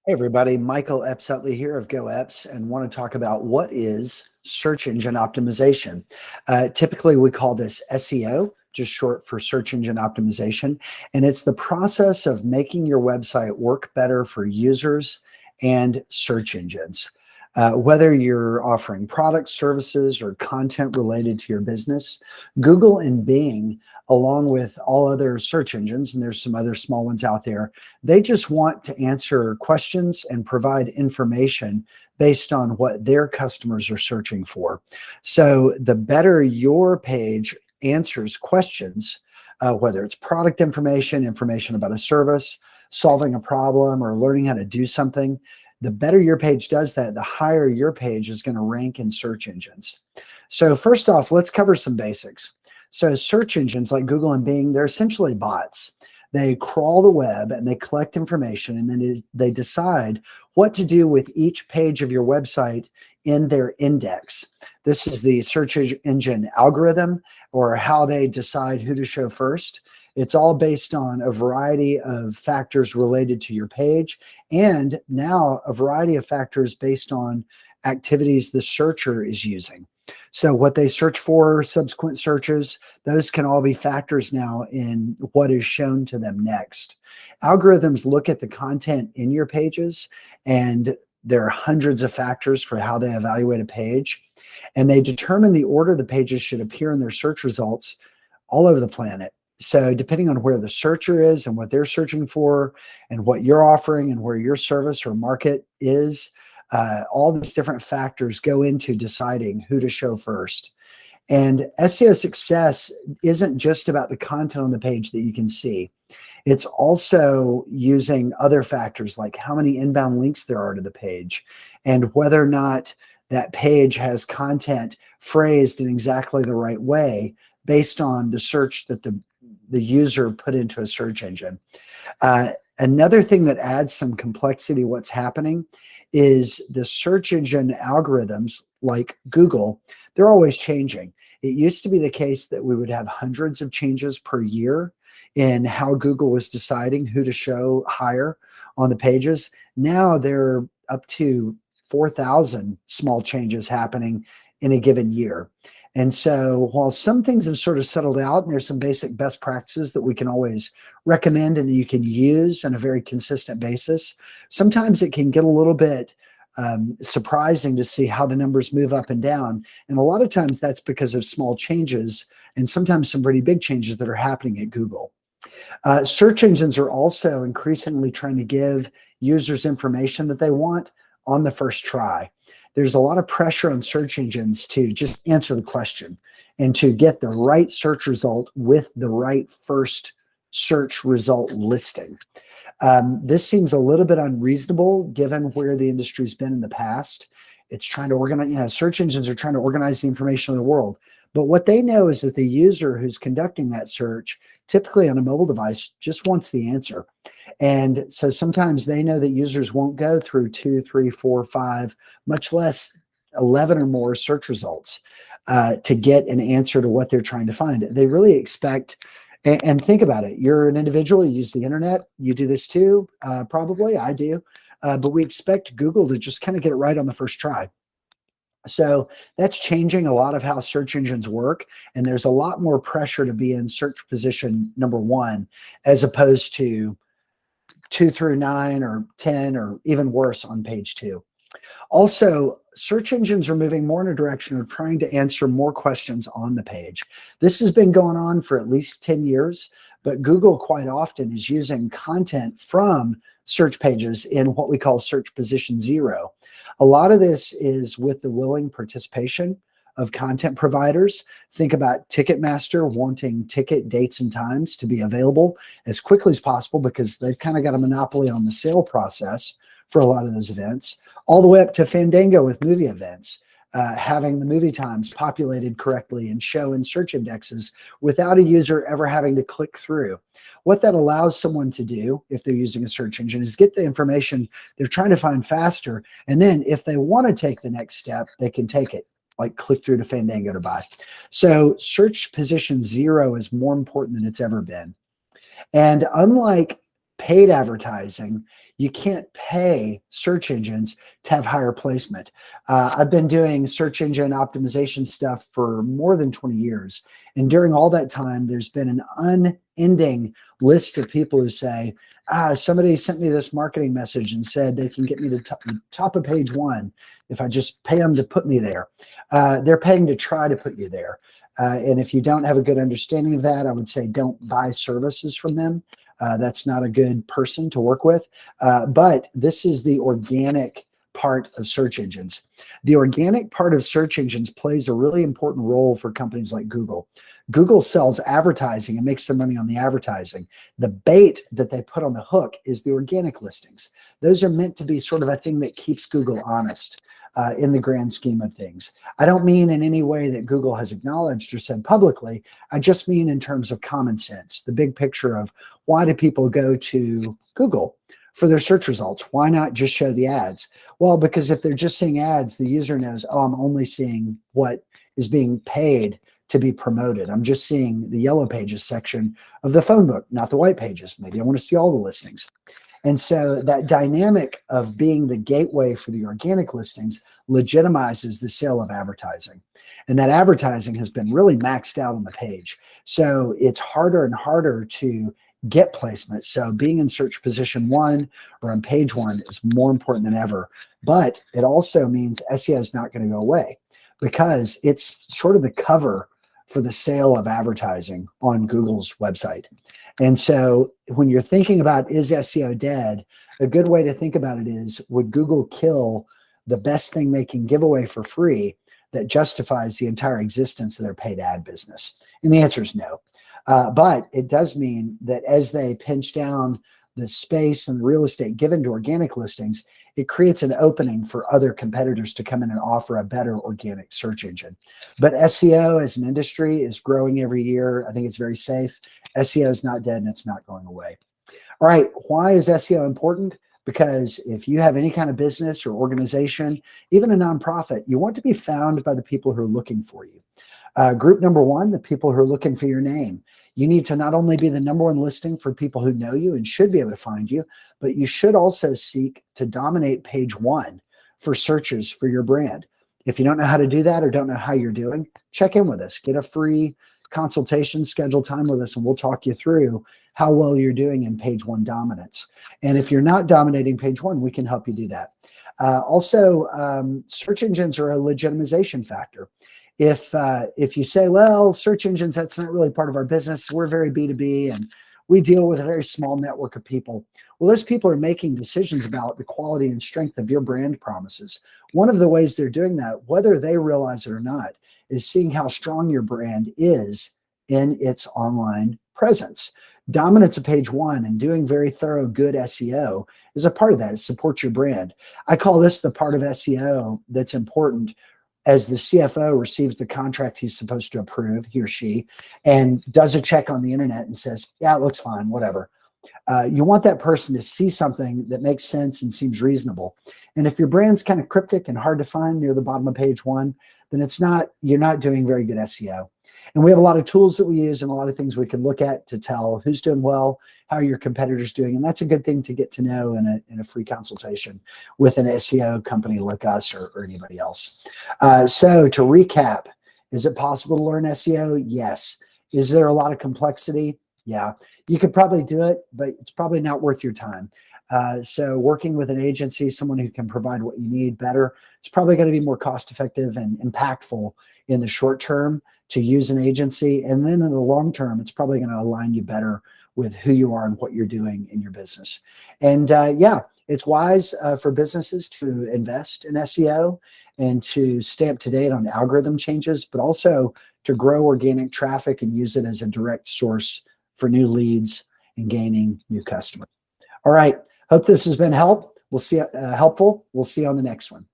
Hey everybody, Michael Epps Utley here of GoEps and want to talk about what is search engine optimization. Typically we call this SEO, just short for search engine optimization, and it's the process of making your website work better for users and search engines. Whether you're offering products, services, or content related to your business, Google and Bing, along with all other search engines, and there's some other small ones out there, they just want to answer questions and provide information based on what their customers are searching for. So the better your page answers questions, whether it's product information, information about a service, solving a problem, or learning how to do something, the better your page does that, the higher your page is going to rank in search engines. So first off, let's cover some basics. So search engines like Google and Bing, they're essentially bots. They crawl the web and they collect information, and then they decide what to do with each page of your website in their index. This is the search engine algorithm, or how they decide who to show first. It's all based on a variety of factors related to your page, and now a variety of factors based on activities the searcher is using. So what they search for, subsequent searches, those can all be factors now in what is shown to them next. Algorithms look at the content in your pages, and there are hundreds of factors for how they evaluate a page, and they determine the order the pages should appear in their search results all over the planet. So depending on where the searcher is and what they're searching for and what you're offering and where your service or market is, all these different factors go into deciding who to show first. And SEO success isn't just about the content on the page that you can see. It's also using other factors like how many inbound links there are to the page and whether or not that page has content phrased in exactly the right way based on the search that the user put into a search engine. Another thing that adds some complexity to what's happening is the search engine algorithms like Google, they're always changing. It used to be the case that we would have hundreds of changes per year in how Google was deciding who to show higher on the pages. Now they're up to 4,000 small changes happening in a given year. And so while some things have sort of settled out and there's some basic best practices that we can always recommend and that you can use on a very consistent basis, sometimes it can get a little bit surprising to see how the numbers move up and down. And a lot of times that's because of small changes and sometimes some pretty big changes that are happening at Google. Search engines are also increasingly trying to give users information that they want on the first try. There's a lot of pressure on search engines to just answer the question and to get the right search result with the right first search result listing. This seems a little bit unreasonable given where the industry's been in the past. It's trying to organize, search engines are trying to organize the information in the world. But what they know is that the user who's conducting that search, typically on a mobile device, just wants the answer. And so sometimes they know that users won't go through 2, 3, 4, 5, much less 11 or more search results to get an answer to what they're trying to find. They really expect, and think about it, you're an individual, you use the internet, you do this too, probably, I do, but we expect Google to just kind of get it right on the first try. So that's changing a lot of how search engines work. And there's a lot more pressure to be in search position number 1, as opposed to 2 through 9 or 10 or even worse on page 2. Also, search engines are moving more in a direction of trying to answer more questions on the page. This has been going on for at least 10 years, but Google quite often is using content from search pages in what we call search position 0. A lot of this is with the willing participation of content providers. Think about Ticketmaster wanting ticket dates and times to be available as quickly as possible because they've kind of got a monopoly on the sale process for a lot of those events, all the way up to Fandango with movie events, having the movie times populated correctly and show in search indexes without a user ever having to click through. What that allows someone to do if they're using a search engine is get the information they're trying to find faster. And then if they want to take the next step, they can take it, like click through to Fandango to buy. So search position 0 is more important than it's ever been. And unlike paid advertising, you can't pay search engines to have higher placement. I've been doing search engine optimization stuff for more than 20 years. And during all that time, there's been an unending list of people who say, somebody sent me this marketing message and said they can get me to top of page one if I just pay them to put me there. They're paying to try to put you there. And if you don't have a good understanding of that, I would say don't buy services from them. That's not a good person to work with. But this is the organic part of search engines. The organic part of search engines plays a really important role for companies like Google. Google sells advertising and makes their money on the advertising. The bait that they put on the hook is the organic listings. Those are meant to be sort of a thing that keeps Google honest. In the grand scheme of things. I don't mean in any way that Google has acknowledged or said publicly. I just mean in terms of common sense, the big picture of why do people go to Google for their search results? Why not just show the ads? Well, because if they're just seeing ads, the user knows, oh, I'm only seeing what is being paid to be promoted. I'm just seeing the yellow pages section of the phone book, not the white pages. Maybe I want to see all the listings. And so that dynamic of being the gateway for the organic listings legitimizes the sale of advertising. And that advertising has been really maxed out on the page. So it's harder and harder to get placement. So being in search position 1 or on page 1 is more important than ever. But it also means SEO is not going to go away because it's sort of the cover for the sale of advertising on Google's website. And so when you're thinking about, is SEO dead? A good way to think about it is, would Google kill the best thing they can give away for free that justifies the entire existence of their paid ad business? And the answer is no. But it does mean that as they pinch down the space and the real estate given to organic listings, it creates an opening for other competitors to come in and offer a better organic search engine. But SEO as an industry is growing every year. I think it's very safe. SEO is not dead and it's not going away. All right, why is SEO important? Because if you have any kind of business or organization, even a nonprofit, you want to be found by the people who are looking for you. Group number 1, the people who are looking for your name. You need to not only be the #1 listing for people who know you and should be able to find you, but you should also seek to dominate page 1 for searches for your brand. If you don't know how to do that or don't know how you're doing, check in with us. Get a free consultation, schedule time with us, and we'll talk you through how well you're doing in page 1 dominance. And if you're not dominating page 1, we can help you do that. Also, search engines are a legitimization factor. If you say, well, search engines, that's not really part of our business. We're very B2B and we deal with a very small network of people. Well, those people are making decisions about the quality and strength of your brand promises. One of the ways they're doing that, whether they realize it or not, is seeing how strong your brand is in its online presence. Dominance of page 1 and doing very thorough, good SEO is a part of that. It supports your brand. I call this the part of SEO that's important as the CFO receives the contract he's supposed to approve, he or she, and does a check on the internet and says, yeah, it looks fine, whatever. You want that person to see something that makes sense and seems reasonable. And if your brand's kind of cryptic and hard to find near the bottom of page 1, then you're not doing very good SEO. And we have a lot of tools that we use and a lot of things we can look at to tell who's doing well, how your competitors doing. And that's a good thing to get to know in a free consultation with an SEO company like us or anybody else. So to recap, is it possible to learn SEO? Yes. Is there a lot of complexity? Yeah. You could probably do it, but it's probably not worth your time. So working with an agency, someone who can provide what you need better, it's probably going to be more cost effective and impactful in the short term to use an agency. And then in the long term, it's probably going to align you better with who you are and what you're doing in your business. And yeah, it's wise for businesses to invest in SEO and to stay up to date on algorithm changes, but also to grow organic traffic and use it as a direct source for new leads and gaining new customers. All right. Hope this has been helpful. We'll see you on the next one.